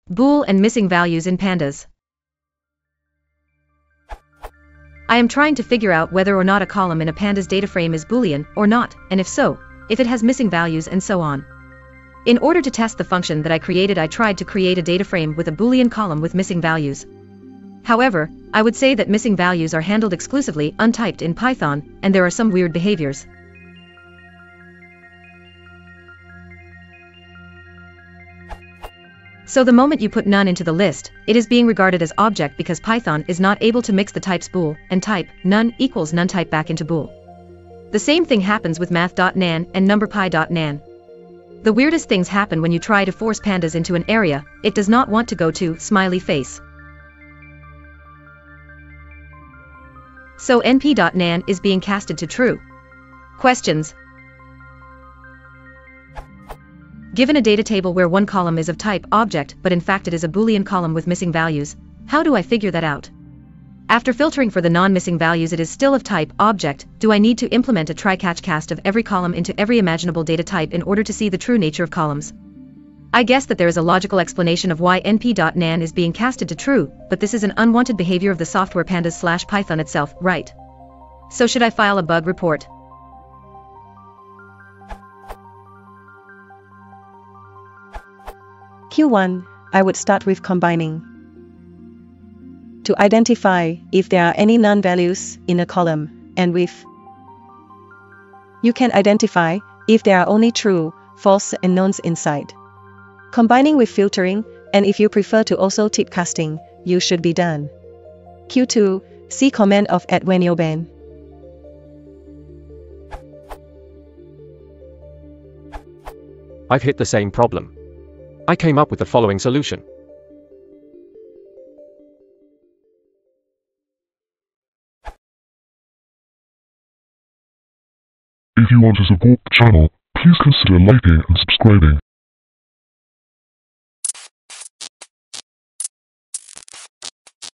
Bool and missing values in pandas. I am trying to figure out whether or not a column in a pandas data frame is Boolean or not, and if so, if it has missing values and so on. In order to test the function that I created, I tried to create a data frame with a Boolean column with missing values. However, I would say that missing values are handled exclusively untyped in Python, and there are some weird behaviors. So the moment you put none into the list, it is being regarded as object because Python is not able to mix the types bool and type none equals none type back into bool. The same thing happens with math.nan and numpy.nan. The weirdest things happen when you try to force pandas into an area it does not want to go to, smiley face. So np.nan is being casted to true. Questions. Given a data table where one column is of type object but in fact it is a Boolean column with missing values, how do I figure that out? After filtering for the non-missing values it is still of type object, do I need to implement a try-catch cast of every column into every imaginable data type in order to see the true nature of columns? I guess that there is a logical explanation of why np.nan is being casted to true, but this is an unwanted behavior of the software pandas/Python itself, right? So should I file a bug report? Q1, I would start with combining. To identify if there are any non-values in a column, and with. You can identify if there are only true, false, and nonce inside. Combining with filtering, and if you prefer to also typecasting, you should be done. Q2, see comment of @wenyoban. I've hit the same problem. I came up with the following solution. If you want to support the channel, please consider liking and subscribing.